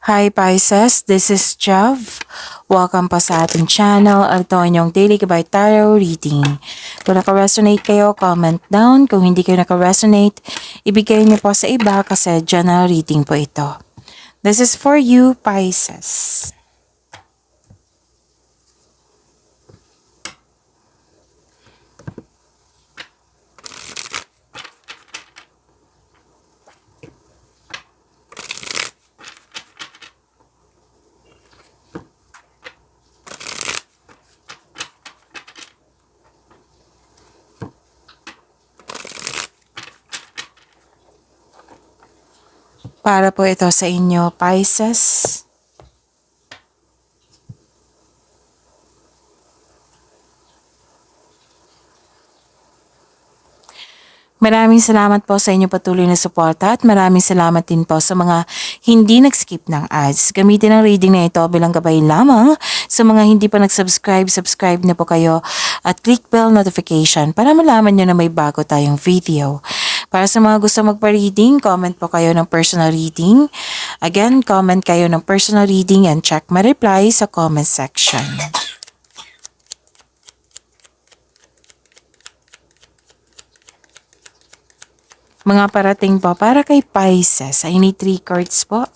Hi Pisces, this is Jav. Welcome pa sa ating channel. Ito ang inyong Daily Gabay Tarot Reading. Kung naka-resonate kayo, comment down. Kung hindi kayo naka-resonate, ibigay niyo po sa iba kasi general reading po ito. This is for you, Pisces. Para po ito sa inyo, Pisces. Maraming salamat po sa inyong patuloy na suporta at maraming salamat din po sa mga hindi nag-skip ng ads. Gamitin ang reading na ito bilang gabay lamang sa mga hindi pa nag-subscribe, subscribe na po kayo at click bell notification para malaman nyo na may bago tayong video. Para sa mga gusto magpa-reading, comment po kayo ng personal reading. Again, comment kayo ng personal reading and check my reply sa comment section. Mga parating po para kay Pisces. I need 3 cards po.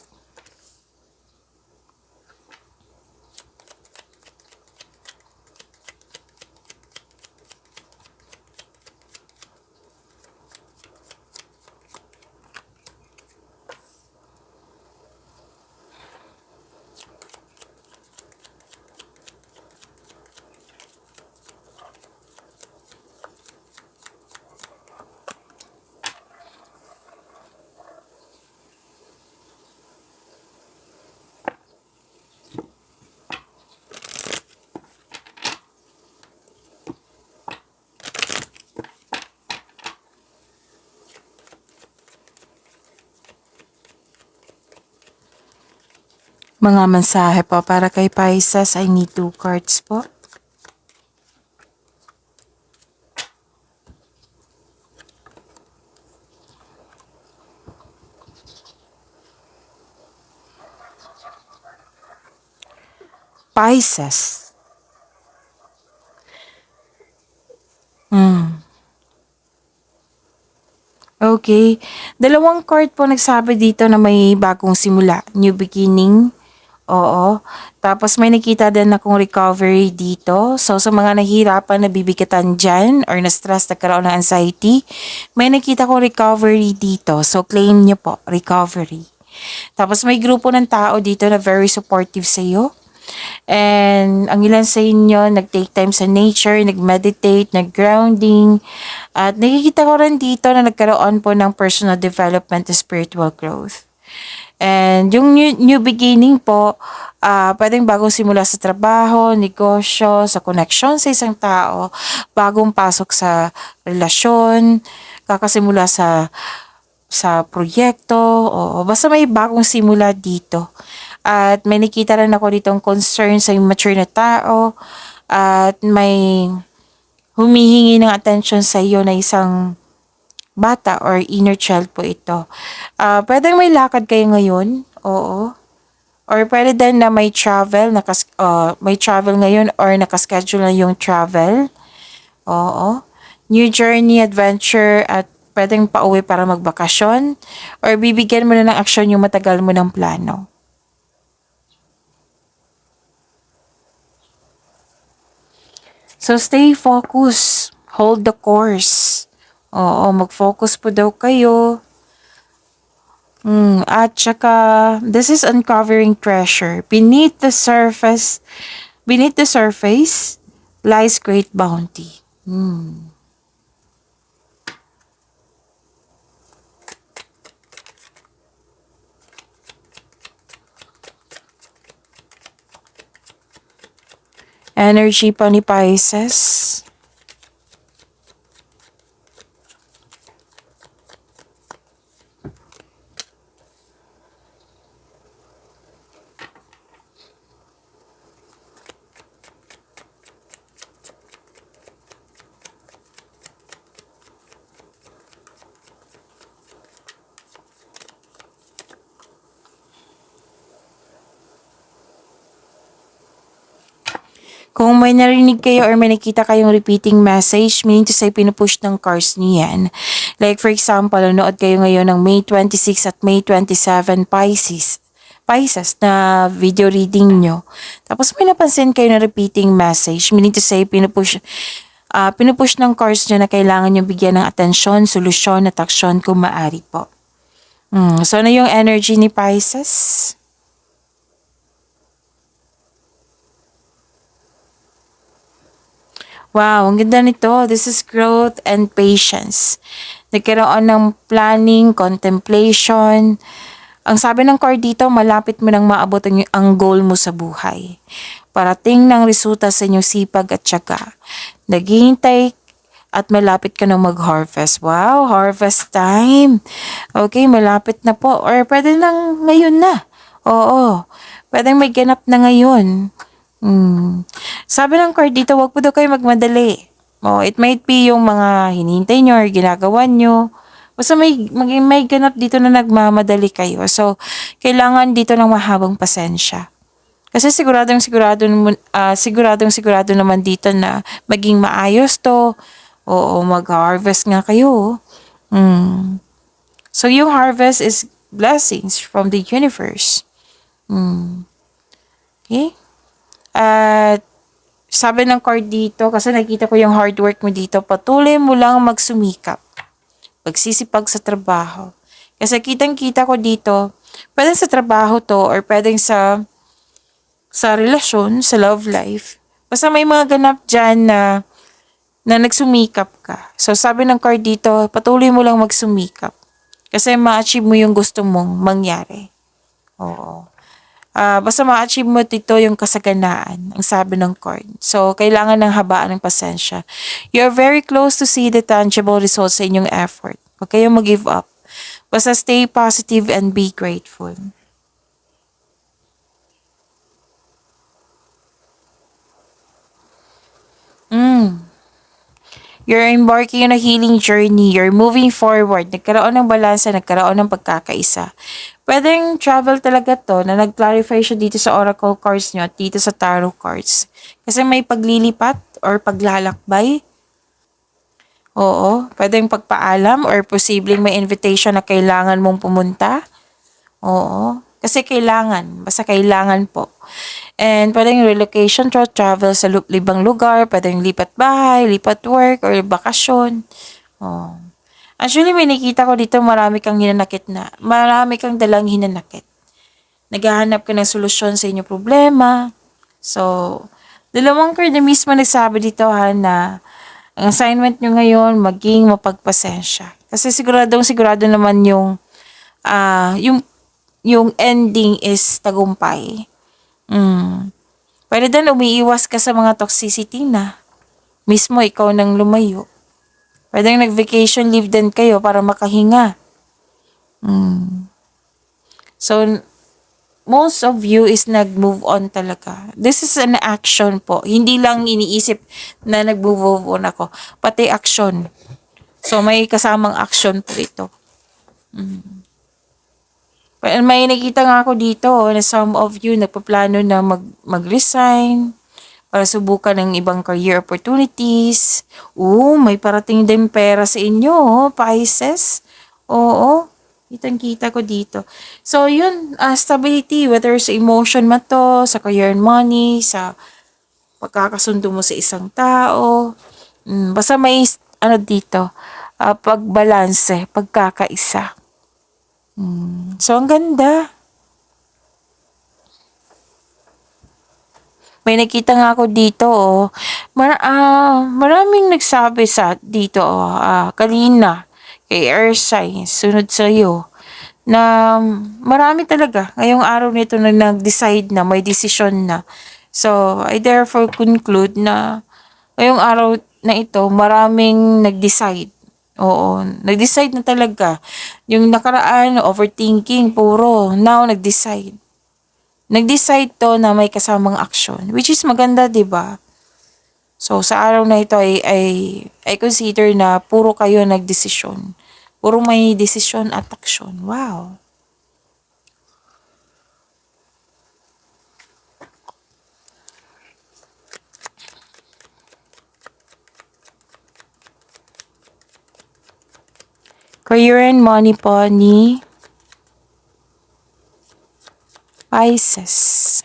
Mga mensahe po para kay Pisces. I need 2 cards po. Pisces. Okay. Dalawang card po nagsabi dito na may bagong simula. New beginning. Oo. Tapos may nakita din akong recovery dito. So sa mga nahihirapan, nabibigatan dyan or na-stress, nagkaroon ng anxiety, may nakita kong recovery dito. So claim niyo po, recovery. Tapos may grupo ng tao dito na very supportive sa iyo. And ang ilan sa inyo, nag-take time sa nature, nag-meditate, nag-grounding. At nakikita ko rin dito na nagkaroon po ng personal development at spiritual growth. And yung new beginning po, pwedeng bagong simula sa trabaho, negosyo, sa connection sa isang tao, bagong pasok sa relasyon, kakasimula sa proyekto, o basta may bagong simula dito. At may nakita rin ako ditong concern sa mature na tao at may humihingi ng attention sa iyo na isang bata or inner child po ito. Pwedeng may lakad kayo ngayon, oo. Or pwede din na may travel, may travel ngayon or nakaschedule na yung travel. Oo. New journey, adventure, at pwedeng pauwi para magbakasyon. Or bibigyan mo na ng aksyon yung matagal mo ng plano. So stay focused. Hold the course. Oo, mag-focus po daw kayo. At saka, this is uncovering treasure. Beneath the surface lies great bounty. Energy pa ni Pisces. Kung may narinig kayo or may nakita kayong repeating message, meaning to say pinupush ng cards niyo yan. Like for example, nanood kayo ngayon ng May 26 at May 27 Pisces na video reading nyo. Tapos may napansin kayo na repeating message, meaning to say pinupush ng cards nyo na kailangan nyo bigyan ng atensyon, solusyon at aksyon kung maaari po. So ano yung energy ni Pisces? Wow, ang ganda nito. This is growth and patience. Nagkaroon ng planning, contemplation. Ang sabi ng card dito, malapit mo nang maabot ang goal mo sa buhay. Parating ng resulta sa inyong sipag at tiyaga. Naghihintay at malapit ka nang mag-harvest. Wow, harvest time. Okay, malapit na po. Or pwede nang ngayon na. Oo, pwede may ganap na ngayon. Sabi ng card dito, wag po daw kayo magmadali. Oh, it might be yung mga hinihintay nyo or ginagawa nyo. Basta may ganap dito na nagmamadali kayo. So, kailangan dito ng mahabang pasensya. Kasi siguradong sigurado naman dito na maging maayos to. Oo, mag-harvest nga kayo. So, yung harvest is blessings from the universe. Okay? At sabi ng card dito, kasi nakita ko yung hard work mo dito, patuloy mo lang magsumikap. Pagsisipag sa trabaho. Kasi kitang-kita ko dito, pwedeng sa trabaho to or pwedeng sa relasyon, sa love life. Basta may mga ganap dyan na nagsumikap ka. So sabi ng card dito, patuloy mo lang magsumikap. Kasi ma-achieve mo yung gusto mong mangyari. Oo. Basta ma-achieve mo dito yung kasaganaan, ang sabi ng card. So, kailangan ng habaan ng pasensya. You're very close to see the tangible results sa inyong effort. Huwag kayong mag-give up. Basta stay positive and be grateful. You're embarking on a healing journey. You're moving forward. Nagkaroon ng balansa, nagkaroon ng pagkakaisa. Pwedeng travel talaga to na nag-clarify siya dito sa oracle cards nyo at dito sa tarot cards. Kasi may paglilipat or paglalakbay. Oo, pwedeng pagpaalam or posibleng may invitation na kailangan mong pumunta. Oo, kasi kailangan, basta kailangan po. And pwedeng relocation to travel sa libang lugar, pwedeng lipat bahay, lipat work, or bakasyon. Oh. Actually, may nakita ko dito marami kang dalang hinanakit. Naghahanap ka ng solusyon sa inyong problema. So, dalawang card na mismo nagsabi dito na ang assignment nyo ngayon, maging mapagpasensya. Kasi sigurado naman ah, yung, yung ending is tagumpay. Pwede din umiiwas ka sa mga toxicity na mismo ikaw nang lumayo. Pwede nag-vacation leave din kayo para makahinga. So, most of you is nag-move on talaga. This is an action po. Hindi lang iniisip na nag-move on ako. Pati action. So, may kasamang action po ito. May nakita nga ako dito na some of you nagpaplano na mag-resign para subukan ng ibang career opportunities. May parating din pera sa inyo, Pisces. Oo, kitang-kita ko dito. So, yun, stability, whether sa emotion man to, sa career and money, sa pagkakasundo mo sa isang tao. Basta may, dito, pagbalanse, pagkakaisa. So, ang ganda. May nakita nga ako dito, maraming nagsabi dito, kanina, kay Air Signs, sunod sa'yo, na marami talaga, ngayong araw nito na nag-decide na, may decision na. So, I therefore conclude na, ngayong araw na ito, maraming nag-decide. Oo, nag-decide na talaga. Yung nakaraan, overthinking, puro. Now, nag-decide. Nag-decide to na may kasamang action, which is maganda, 'di ba? So, sa araw na ito I consider na puro kayo nagdesisyon. Puro may desisyon at aksyon. Wow. Career and money po ni Pisces.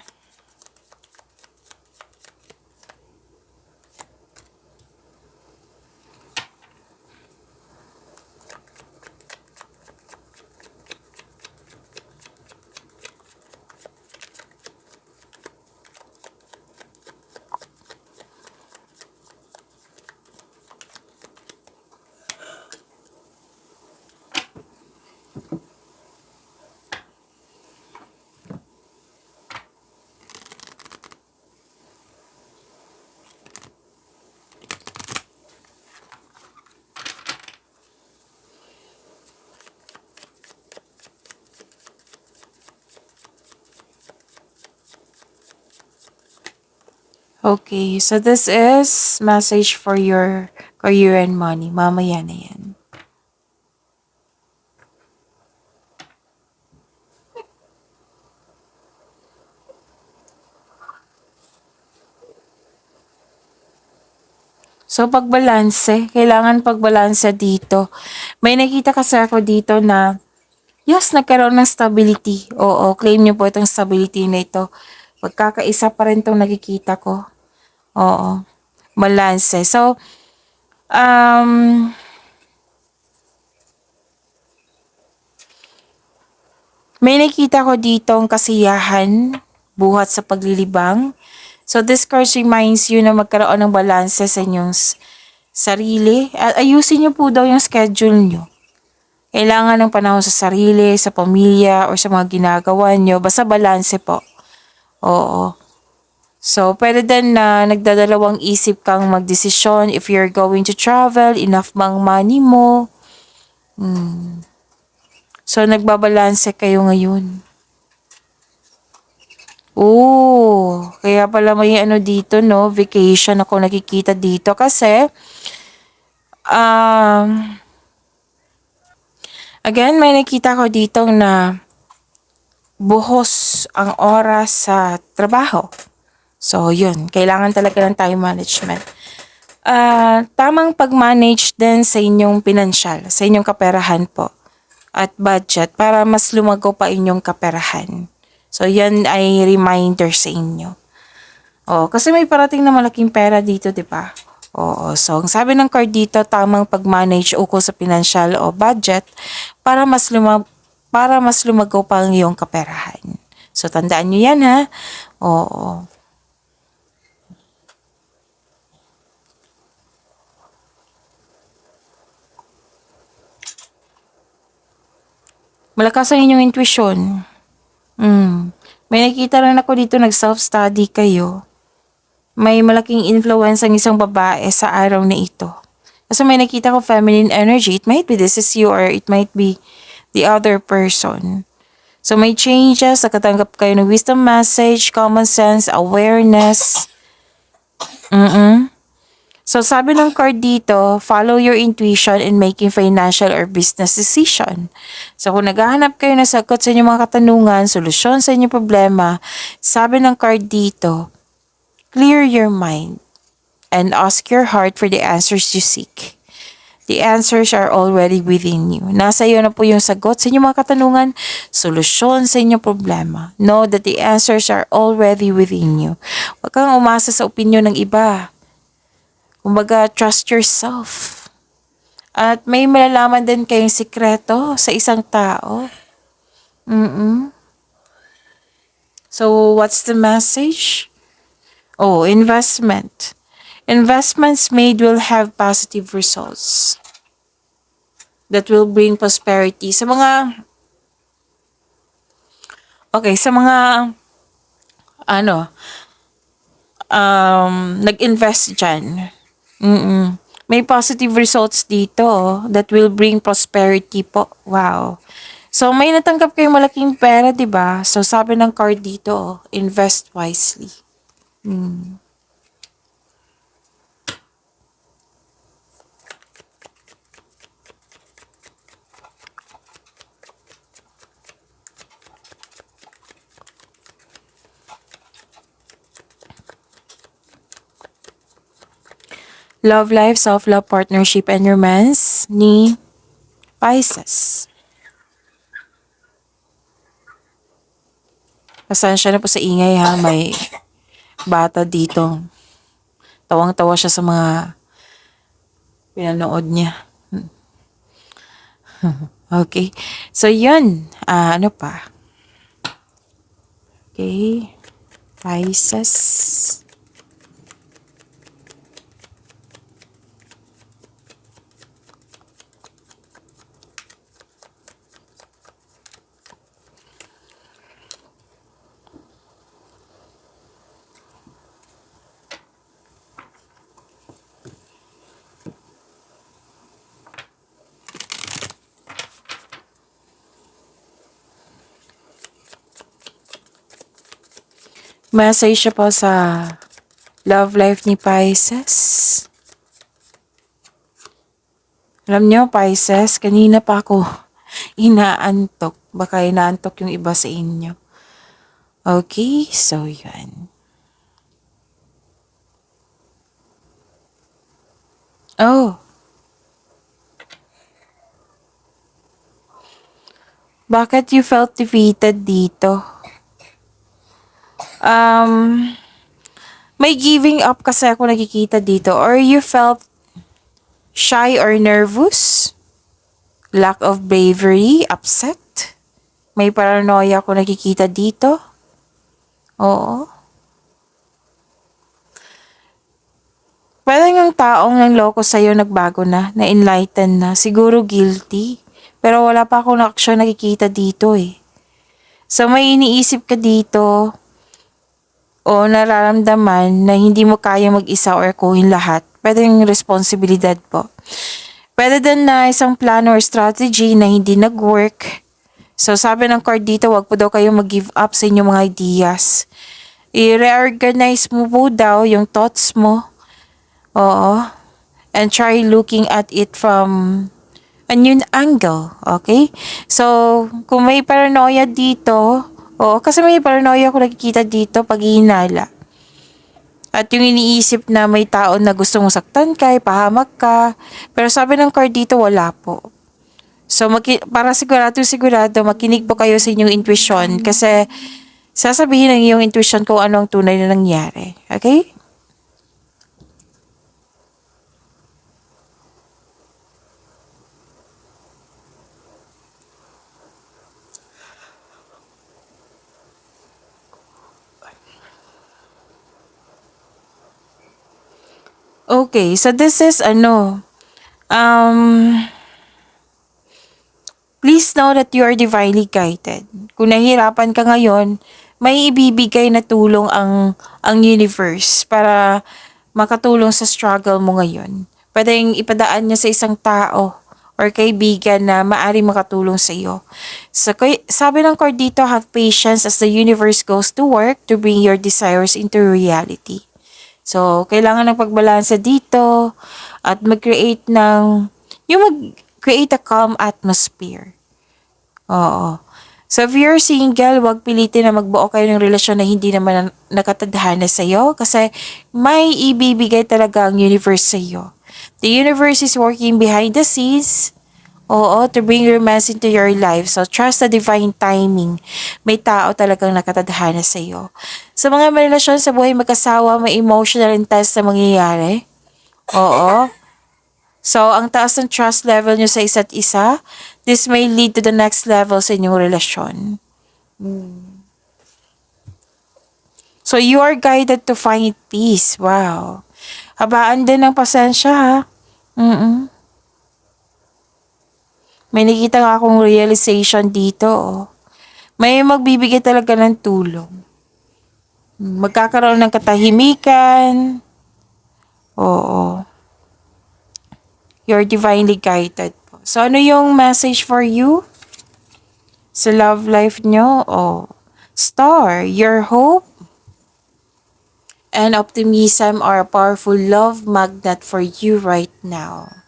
Okay, so this is message for your career and money. Mamaya na yan. So, pagbalanse. Kailangan pagbalanse dito. May nakita kasi ako dito na, yes, nagkaroon ng stability. Oo, claim niyo po itong stability na ito. Pagkakaisa pa rin itong nakikita ko. Oo, balanse. So, um, may nakita ko dito ang kasiyahan buhat sa paglilibang. So, this card reminds you na magkaroon ng balanse sa inyong sarili. At ayusin niyo po daw yung schedule niyo. Kailangan ng panahon sa sarili, sa pamilya, or sa mga ginagawa niyo. Basta balanse po. Oo. So, pwede din na nagdadalawang isip kang magdesisyon if you're going to travel, enough bang money mo. So, nagbabalanse kayo ngayon. Kaya pala may ano dito, no? Vacation ako nakikita dito kasi, again, may nakita ko dito na buhos ang oras sa trabaho. So, yun. Kailangan talaga ng time management. Tamang pag-manage din sa inyong pinansyal, sa inyong kaperahan po. At budget para mas lumago pa inyong kaperahan. So, yan ay reminder sa inyo. Kasi may parating na malaking pera dito, di ba? So, ang sabi ng card dito, tamang pag-manage ukol sa pinansyal o budget para mas lumago pa ang iyong kaperahan. So, tandaan nyo yan, ha? Oo. Malakas ang inyong intuition. May nakita rin ako dito, nag-self-study kayo. May malaking influence ang isang babae sa araw na ito. Kasi may nakita ko feminine energy. It might be this is you or it might be the other person. So may changes, nakatanggap kayo ng wisdom message, common sense, awareness. So sabi ng card dito, follow your intuition in making financial or business decision. So kung naghahanap kayo ng sagot sa inyong mga katanungan, solusyon sa inyong problema, sabi ng card dito, clear your mind and ask your heart for the answers you seek. The answers are already within you. Nasa iyo na po yung sagot sa inyong mga katanungan, solusyon sa inyong problema. Know that the answers are already within you. Huwag kang umasa sa opinion ng iba. Kumbaga, trust yourself. At may malalaman din kayong sikreto sa isang tao. So, what's the message? Investment. Investments made will have positive results that will bring prosperity. Sa mga nag-invest dyan. May positive results dito that will bring prosperity po. Wow. So, may natanggap kayong malaking pera, di ba? So, sabi ng card dito, invest wisely. Love life, self-love, partnership, and romance ni Pisces. Pasensya na po sa ingay ha, may bata dito. Tawang-tawa siya sa mga pinanood niya. Okay. So, yun. Ano pa? Okay. Pisces. Message siya po sa love life ni Pisces. Alam niyo, Pisces, kanina pa ako inaantok. Baka inaantok yung iba sa inyo. Okay, so yan. Oh. Bakit you felt defeated dito? May giving up kasi ako nakikita dito. Or you felt shy or nervous? Lack of bravery? Upset? May paranoia ako nakikita dito? Oo. Parang ang taong nanloko sa'yo nagbago na-enlighten na. Siguro guilty. Pero wala pa akong action nakikita dito eh. So may iniisip ka dito o nararamdaman na hindi mo kaya mag-isa or kuhin lahat. Pwede yung responsibilidad po. Pwede din na isang plan or strategy na hindi nag-work. So sabi ng card dito, wag po daw kayo mag-give up sa inyong mga ideas. I-reorganize mo po daw yung thoughts mo. Oo. And try looking at it from a new angle. Okay? So, kung may paranoia dito, oo, kasi may paranoia ako nakikita dito pag hihinala. At yung iniisip na may tao na gusto mong saktan ka, pahamak ka. Pero sabi ng card dito, wala po. So, para sigurado, makinig po kayo sa inyong intuition kasi sasabihin ng iyong intuition kung ano ang tunay na nangyari. Okay? Okay, so this is um, please know that you are divinely guided. Kung nahihirapan ka ngayon, may ibibigay na tulong ang universe para makatulong sa struggle mo ngayon. Pwedeng ipadaan niya sa isang tao or kaibigan na maari makatulong sa iyo. So, sabi ng card dito, have patience as the universe goes to work to bring your desires into reality. So, kailangan ng pagbalansa dito at mag-create a calm atmosphere. Oo. So, if you're single, wag pilitin na magbuo kayo ng relasyon na hindi naman nakatadhana sa'yo kasi may ibibigay talaga ang universe sa'yo. The universe is working behind the scenes. Oo, to bring romance into your life. So, trust the divine timing. May tao talagang nakatadhana sa iyo. Sa mga relasyon sa buhay mag-asawa, may emotional intense na mangyayari. Oo. So, ang taas ng trust level nyo sa isa't isa, this may lead to the next level sa inyong relasyon. So, you are guided to find peace. Wow. Habaan din ng pasensya ha. May nakita nga akong realization dito. Oh. May magbibigay talaga ng tulong. Magkakaroon ng katahimikan. Oo. You're divinely guided po. So, ano yung message for you? Sa love life nyo? Oh. Star, your hope and optimism are a powerful love magnet for you right now.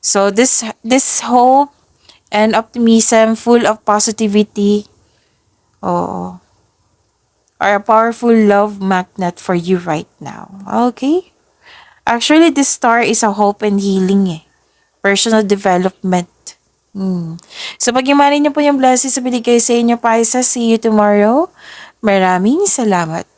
So, this hope and optimism, full of positivity, are a powerful love magnet for you right now. Okay? Actually, this star is a hope and healing. Personal development. Hmm. So, pag-imani niyo po yung blessings sa binigay sa inyo, Pisces. See you tomorrow. Maraming salamat.